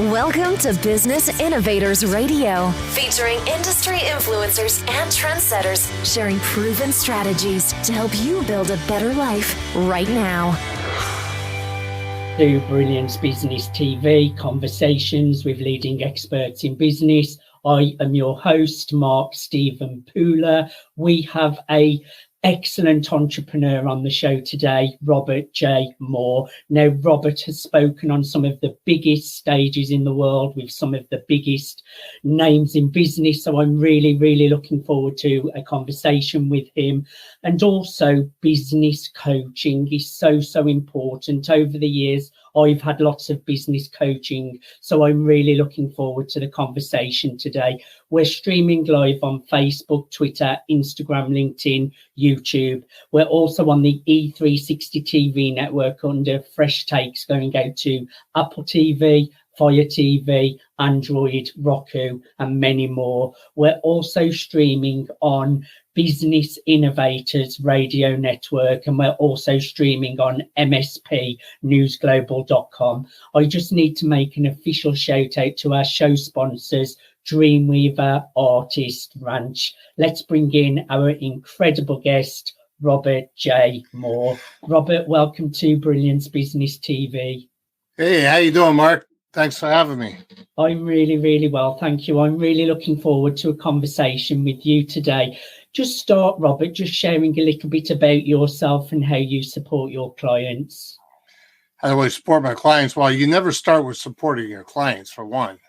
Welcome to Business Innovators Radio, featuring industry influencers and trendsetters sharing proven strategies to help you build a better life right now. To Brilliance Business TV, conversations with leading experts in business. I am your host, Mark Stephen Pooler. We have an excellent entrepreneur on the show today, Robert J. Moore. Now, Robert has spoken on some of the biggest stages in the world with some of the biggest names in business. So I'm really looking forward to a conversation with him. And also business coaching is so important. Over the years, I've had lots of business coaching, so I'm really looking forward to the conversation today. We're streaming live on Facebook, Twitter, Instagram, LinkedIn, YouTube. We're also on the E360 TV network under Fresh Takes, going out to Apple TV, Fire TV, Android, Roku, and many more. We're also streaming on Business Innovators Radio Network, and we're also streaming on mspnewsglobal.com. I just need to make an official shout out to our show sponsors, Dreamweaver Artist Ranch. Let's bring in our incredible guest, Robert J. Moore. Robert, welcome to Brilliance Business TV. Hey, how you doing, Mark? Thanks for having me. I'm really well, thank you. I'm really looking forward to a conversation with you today. Just start, Robert, just sharing a little bit about yourself and how you support your clients. How do I support my clients? Well, you never start with supporting your clients, for one.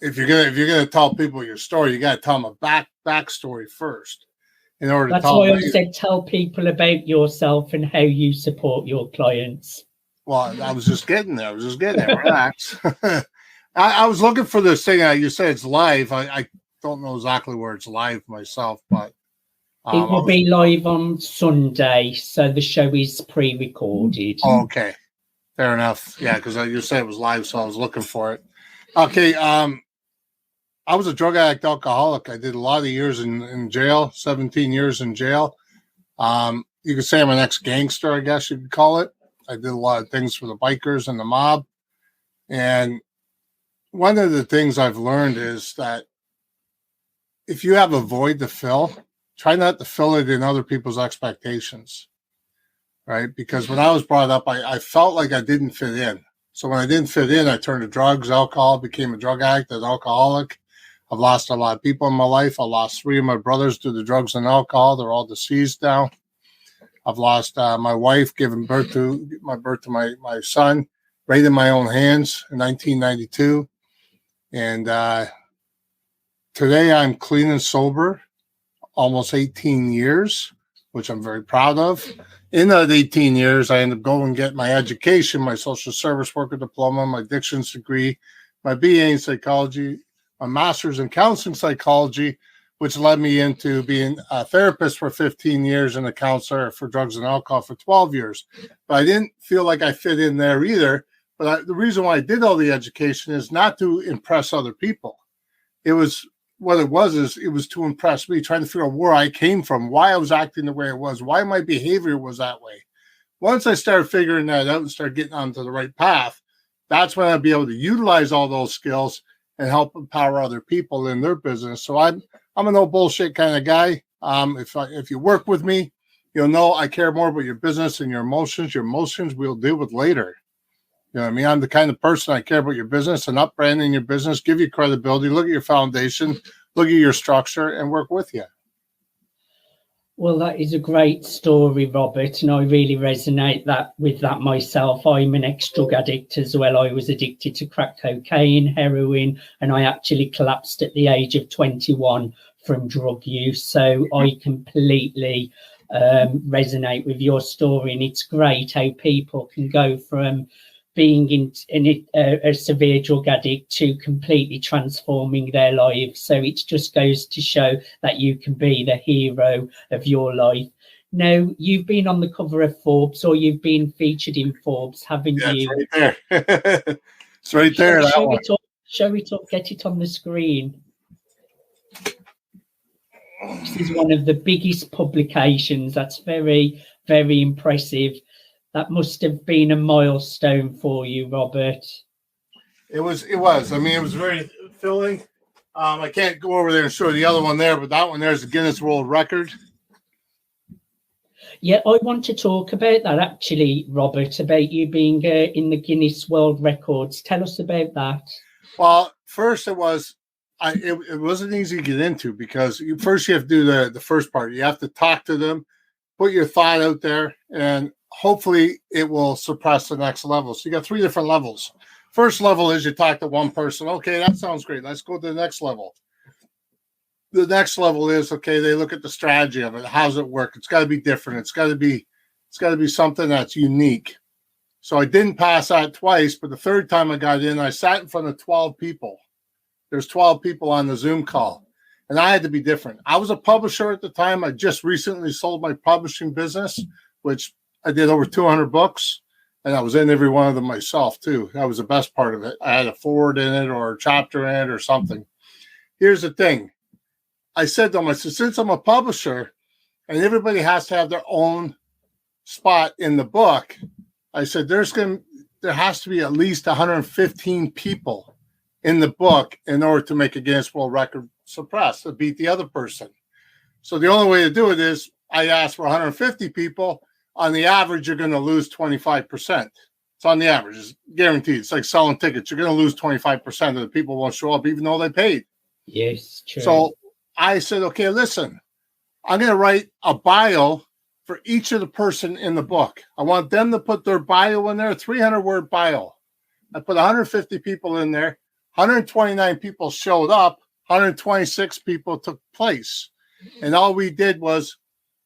If you're gonna tell people your story, you got to tell them a backstory first. In order That's to tell why them I said tell people about yourself and how you support your clients. Well, I was just getting there. Relax. I was looking for this thing. You said it's live. I don't know exactly where it's live myself, but it will be live on Sunday, so the show is pre-recorded. Oh, okay, fair enough. Yeah, because you said it was live, so I was looking for it. Okay, I was a drug addict, alcoholic. I did a lot of years in jail, 17 years in jail. You could say I'm an ex-gangster, I guess you could call it. I did a lot of things for the bikers and the mob. And one of the things I've learned is that if you have a void to fill, try not to fill it in other people's expectations, right? Because when I was brought up, I felt like I didn't fit in. So when I didn't fit in, I turned to drugs, alcohol, became a drug addict, an alcoholic. I've lost a lot of people in my life. I lost 3 of my brothers to the drugs and alcohol. They're all deceased now. I've lost my wife, giving birth to my son, right in my own hands in 1992. And today I'm clean and sober, almost 18 years, which I'm very proud of. In that 18 years, I ended up going and getting my education, my social service worker diploma, my addictions degree, my BA in psychology, my master's in counseling psychology, which led me into being a therapist for 15 years and a counselor for drugs and alcohol for 12 years. But I didn't feel like I fit in there either. But the reason why I did all the education is not to impress other people. It was to impress me, trying to figure out where I came from, why I was acting the way I was, why my behavior was that way. Once I started figuring that out and started getting onto the right path, that's when I'd be able to utilize all those skills and help empower other people in their business. So I'm a no bullshit kind of guy. If you work with me, you'll know I care more about your business and your emotions. Your emotions we'll deal with later. You know what I mean? I'm the kind of person I care about your business and up branding your business, give you credibility, look at your foundation, look at your structure, and work with you. Well, that is a great story, Robert, and I really resonate with that myself. I'm an ex-drug addict as well. I was addicted to crack cocaine, heroin, and I actually collapsed at the age of 21 from drug use. So I completely resonate with your story, and it's great how people can go from being in a severe drug addict to completely transforming their lives. So it just goes to show that you can be the hero of your life. Now, you've been on the cover of Forbes, or you've been featured in Forbes, haven't you? It's right there. It's right there. Show it up, get it on the screen. This is one of the biggest publications. That's very, very impressive. That must have been a milestone for you, Robert. It was. I mean, it was very filling. I can't go over there and show the other one there, but that one there is the Guinness World Record. Yeah, I want to talk about that actually, Robert, about you being in the Guinness World Records. Tell us about that. Well, first it wasn't easy to get into because you have to do the first part. You have to talk to them, put your thought out there, and hopefully it will suppress the next level. So you got 3 different levels. First level is you talk to one person. Okay, that sounds great. Let's go to the next level. The next level is, okay, they look at the strategy of it. How's it work? It's got to be different. It's got to be something that's unique. So I didn't pass that twice, but the third time I got in, I sat in front of 12 people. There's 12 people on the Zoom call, and I had to be different. I was a publisher at the time. I just recently sold my publishing business, which I did over 200 books. And I was in every one of them myself, too. That was the best part of it. I had a forward in it or a chapter in it or something. Here's the thing. I said to them, I said, since I'm a publisher and everybody has to have their own spot in the book, I said, there has to be at least 115 people in the book in order to make a Guinness World Record suppress to beat the other person. So the only way to do it is I asked for 150 people. On the average, you're going to lose 25%. It's on the average. It's guaranteed. It's like selling tickets. You're going to lose 25% of the people won't show up, even though they paid. Yes, true. So I said, okay, listen, I'm going to write a bio for each of the person in the book. I want them to put their bio in there, 300-word bio. I put 150 people in there. 129 people showed up. 126 people took place. And all we did was,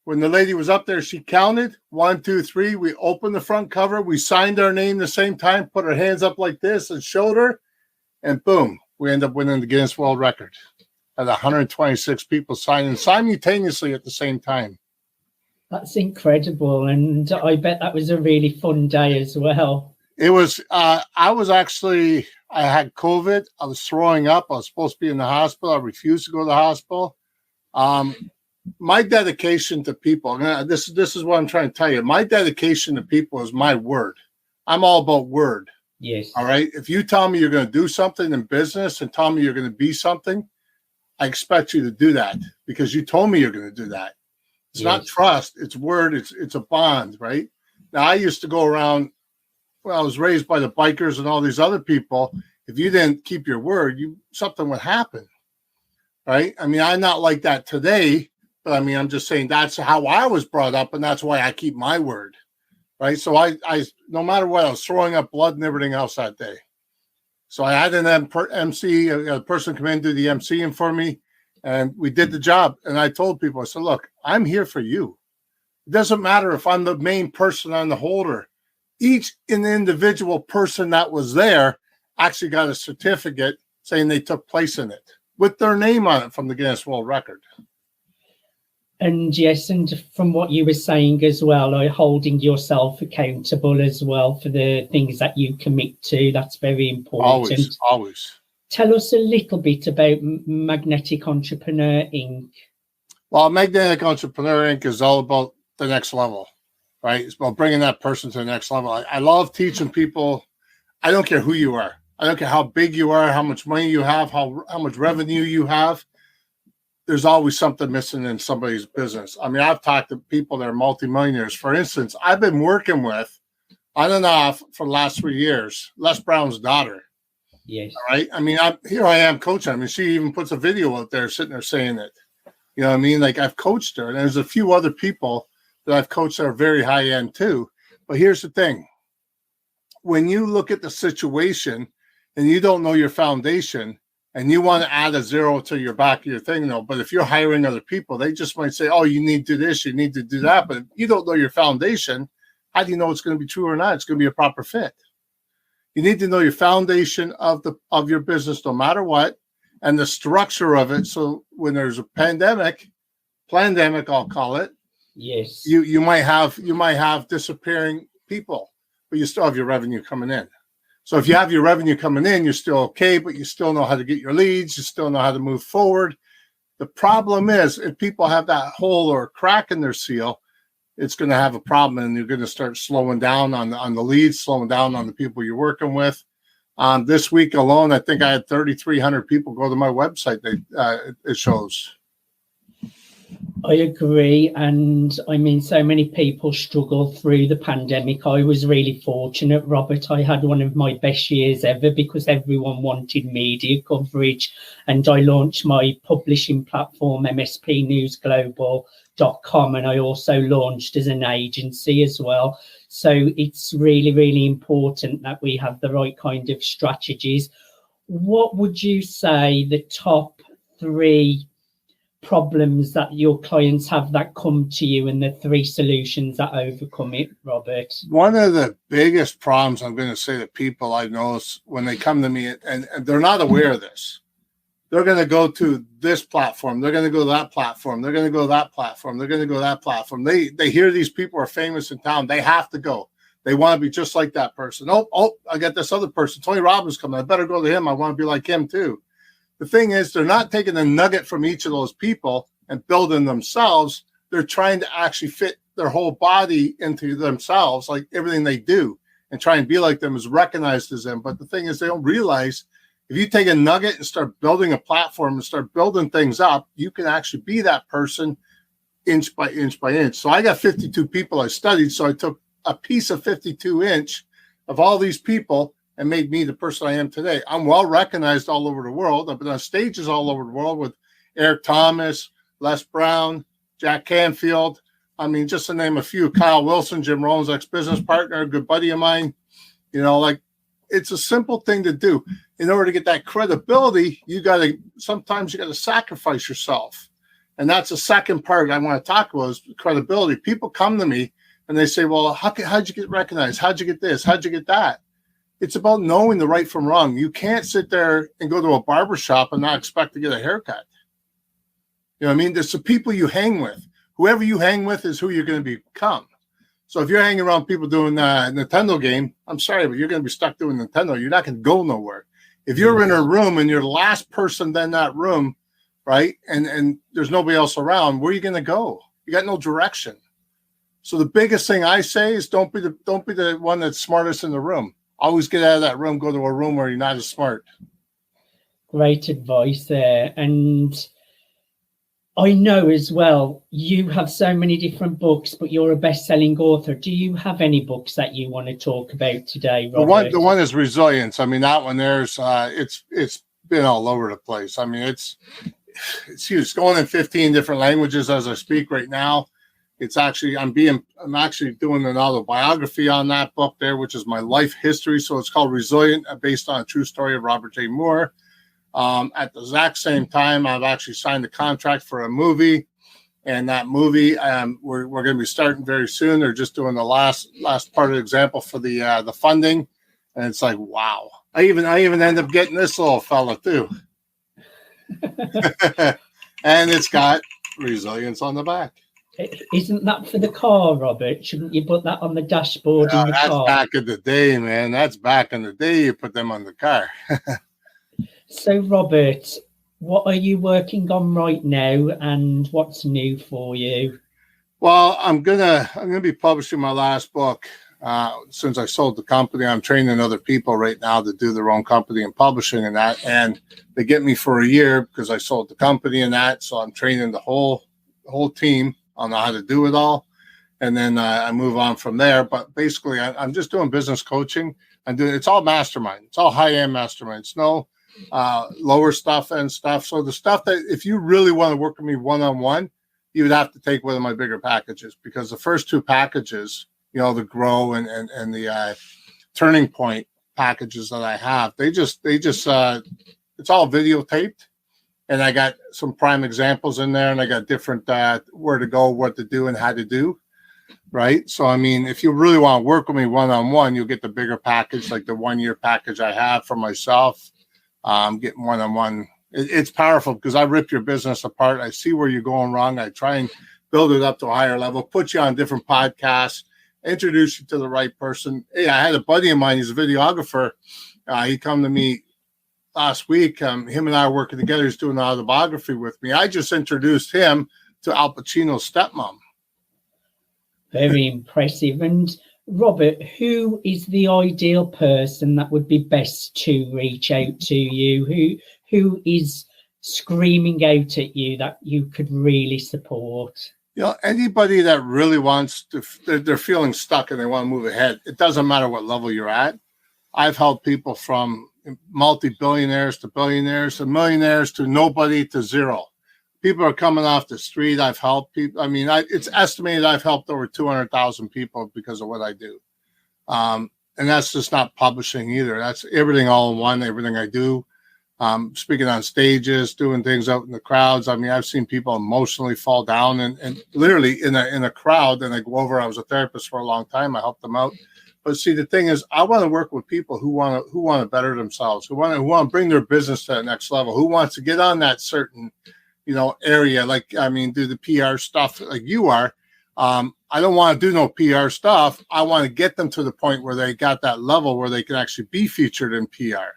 when the lady was up there, she counted 1, 2, 3. We opened the front cover. We signed our name the same time, put our hands up like this and showed her. And boom, we end up winning the Guinness World Record. Had 126 people signing simultaneously at the same time. That's incredible. And I bet that was a really fun day as well. It was, I had COVID. I was throwing up. I was supposed to be in the hospital. I refused to go to the hospital. My dedication to people, this is what I'm trying to tell you. My dedication to people is my word. I'm all about word. Yes. All right. If you tell me you're going to do something in business and tell me you're going to be something, I expect you to do that because you told me you're going to do that. It's not trust. It's word. It's a bond, right? Now, I used to go around, I was raised by the bikers and all these other people. If you didn't keep your word, something would happen, right? I mean, I'm not like that today. But I mean, I'm just saying that's how I was brought up, and that's why I keep my word, right? So I no matter what, I was throwing up blood and everything else that day. So I had an MC, a person come in and do the MCing for me, and we did the job. And I told people, I said, look, I'm here for you. It doesn't matter if I'm the main person on the holder. Each individual person that was there actually got a certificate saying they took place in it with their name on it from the Guinness World Record. And yes, and from what you were saying as well, like holding yourself accountable as well for the things that you commit to, that's very important. Always. Tell us a little bit about Magnetic Entrepreneur Inc. Well, Magnetic Entrepreneur Inc. is all about the next level, right? It's about bringing that person to the next level. I love teaching people. I don't care who you are. I don't care how big you are, how much money you have, how much revenue you have. There's always something missing in somebody's business. I mean, I've talked to people that are multimillionaires. For instance, I've been working with, on and off, for the last 3 years, Les Brown's daughter. Yes. All right. I mean, here I am coaching. I mean, she even puts a video out there sitting there saying it. You know what I mean? Like, I've coached her. And there's a few other people that I've coached that are very high end too. But here's the thing. When you look at the situation and you don't know your foundation, and you want to add a zero to your back of your thing, though. But if you're hiring other people, they just might say, oh, you need to do this, you need to do that. But if you don't know your foundation, how do you know it's going to be true or not? It's going to be a proper fit. You need to know your foundation of your business, no matter what, and the structure of it. So when there's a pandemic, I'll call it. Yes. You might have disappearing people, but you still have your revenue coming in. So if you have your revenue coming in, you're still okay, but you still know how to get your leads. You still know how to move forward. The problem is if people have that hole or crack in their seal, it's going to have a problem, and you're going to start slowing down on the leads, slowing down on the people you're working with. This week alone, I think I had 3,300 people go to my website. It shows. I agree. And I mean, so many people struggled through the pandemic. I was really fortunate, Robert. I had one of my best years ever because everyone wanted media coverage. And I launched my publishing platform, mspnewsglobal.com. And I also launched as an agency as well. So it's really, really important that we have the right kind of strategies. What would you say the top 3 problems that your clients have that come to you and the 3 solutions that overcome it, Robert? One of the biggest problems I'm going to say that people I notice when they come to me, and they're not aware of this, they're going to go to this platform, they're going to go to that platform, they're going to go to that platform, they're going to go to that platform. They hear these people are famous in town, they have to go. They want to be just like that person. Oh, I got this other person, Tony Robbins coming, I better go to him, I want to be like him too. The thing is, they're not taking a nugget from each of those people and building themselves. They're trying to actually fit their whole body into themselves, like everything they do, and try and be like them is recognized as them. But the thing is, they don't realize if you take a nugget and start building a platform and start building things up, you can actually be that person inch by inch by inch. So I got 52 people I studied. So I took a piece of 52 inch of all these people and made me the person I am today. I'm well recognized all over the world. I've been on stages all over the world with Eric Thomas, Les Brown, Jack Canfield. I mean, just to name a few, Kyle Wilson, Jim Rohn's ex-business partner, a good buddy of mine. You know, like, it's a simple thing to do. In order to get that credibility, sometimes you got to sacrifice yourself. And that's the second part I want to talk about is credibility. People come to me and they say, well, how'd you get recognized? How'd you get this? How'd you get that? It's about knowing the right from wrong. You can't sit there and go to a barber shop and not expect to get a haircut. You know what I mean? There's the people you hang with. Whoever you hang with is who you're going to become. So if you're hanging around people doing a Nintendo game, I'm sorry, but you're going to be stuck doing Nintendo. You're not going to go nowhere. If you're in a room and you're the last person in that room, right, and there's nobody else around, where are you going to go? You got no direction. So the biggest thing I say is don't be the one that's smartest in the room. Always get out of that room, go to a room where you're not as smart. Great advice there. And I know as well, you have so many different books, but you're a best-selling author. Do you have any books that you want to talk about today, Robert? The one is Resilience. I mean, that one there's it's been all over the place. I mean, it's huge. It's going in 15 different languages as I speak right now. It's actually I'm actually doing an autobiography on that book there, which is my life history. So it's called Resilient, based on a true story of Robert J. Moore. At the exact same time, I've actually signed a contract for a movie, and that movie we're going to be starting very soon. They're just doing the last part of the example for the funding, and it's like, wow. I even end up getting this little fella too, and it's got Resilience on the back. Isn't that for the car, Robert? Shouldn't you put that on the dashboard in the car? That's back in the day, man. That's back in the day. You put them on the car. So, Robert, what are you working on right now, and what's new for you? Well, I'm gonna be publishing my last book. Since I sold the company, I'm training other people right now to do their own company and publishing and that. And they get me for a year because I sold the company and that. So I'm training the whole team on how to do it all, and then I move on from there. But basically, I'm just doing business coaching. It's all mastermind. It's all high-end mastermind. It's no lower stuff and stuff. So the stuff that if you really want to work with me one-on-one, you would have to take one of my bigger packages, because the first 2 packages, you know, the Grow and the Turning Point packages that I have, they just it's all videotaped, and I got some prime examples in there, and I got different where to go, what to do, and how to do. Right. So, I mean, if you really want to work with me one-on-one, you'll get the bigger package, like the 1-year package I have for myself. Getting one-on-one. It's powerful because I rip your business apart. I see where you're going wrong. I try and build it up to a higher level, put you on different podcasts, introduce you to the right person. Hey, I had a buddy of mine. He's a videographer. He come to me last week. Him and I are working together. He's doing an autobiography with me. I just introduced him to Al Pacino's stepmom. Very impressive. And Robert, who is the ideal person that would be best to reach out to you? Who is screaming out at you that you could really support? Anybody that really wants to, they're feeling stuck and they want to move ahead. It doesn't matter what level you're at. I've helped people from multi-billionaires to billionaires to millionaires to nobody to zero. People are coming off the street. I've helped people. I mean, it's estimated I've helped over 200,000 people because of what I do. And that's just not publishing either. That's everything all in one, everything I do. Speaking on stages, doing things out in the crowds. I mean, I've seen people emotionally fall down and literally in a crowd, and I go over. I was a therapist for a long time. I helped them out. But see, the thing is, I want to work with people who want to better themselves, who want to bring their business to the next level, who wants to get on that certain area, do the PR stuff like you are. I don't want to do no PR stuff. I want to get them to the point where they got that level where they can actually be featured in PR.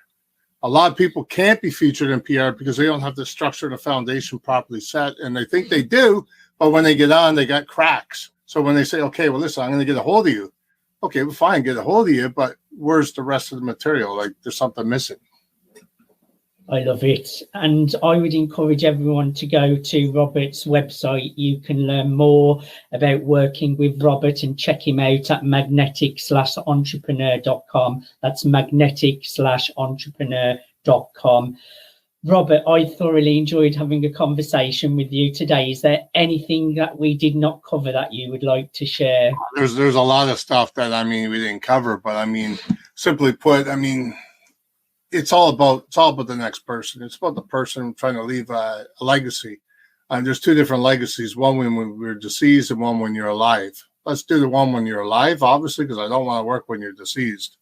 A lot of people can't be featured in PR because they don't have the structure and the foundation properly set, and they think they do, but when they get on, they got cracks. So when they say, okay, well, listen, I'm going to get a hold of you. Okay, well, fine, get a hold of you, but where's the rest of the material? Like, there's something missing. I love it. And I would encourage everyone to go to Robert's website. You can learn more about working with Robert and check him out at magnetic-entrepreneur.com. That's magnetic-entrepreneur.com. Robert, I thoroughly enjoyed having a conversation with you today. Is there anything that we did not cover that you would like to share? There's a lot of stuff that, we didn't cover, but simply put, it's all about the next person. It's about the person trying to leave a legacy. And there's two different legacies, one when we're deceased and one when you're alive. Let's do the one when you're alive, obviously, because I don't want to work when you're deceased.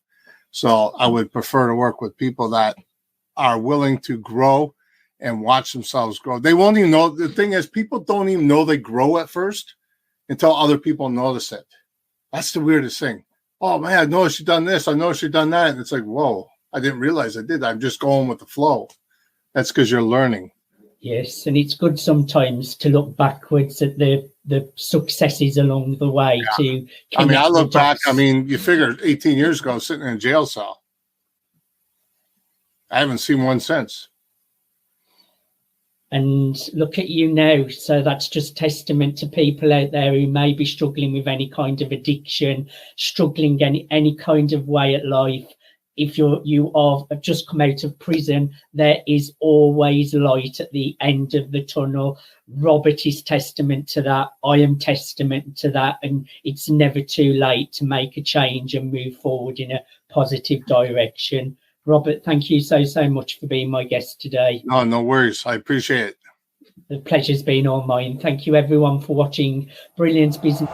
So I would prefer to work with people that are willing to grow and watch themselves grow. They won't even know. The thing is, people don't even know they grow at first until other people notice it. That's the weirdest thing. Oh man, I noticed you've done this. I noticed you've done that. And it's like, whoa, I didn't realize I did. I'm just going with the flow. That's because you're learning. Yes, and it's good sometimes to look backwards at the successes along the way. Yeah. I look back. You figure 18 years ago, sitting in a jail cell. I haven't seen one since. And look at you now. So that's just testament to people out there who may be struggling with any kind of addiction, struggling any kind of way at life. If you have just come out of prison, there is always light at the end of the tunnel. Robert is testament to that. I am testament to that. And it's never too late to make a change and move forward in a positive direction. Robert, thank you so much for being my guest today. No worries. I appreciate it. The pleasure's been all mine. Thank you, everyone, for watching Brilliance Business.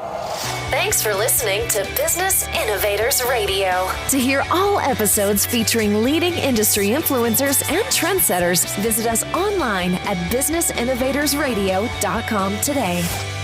Thanks for listening to Business Innovators Radio. To hear all episodes featuring leading industry influencers and trendsetters, visit us online at businessinnovatorsradio.com today.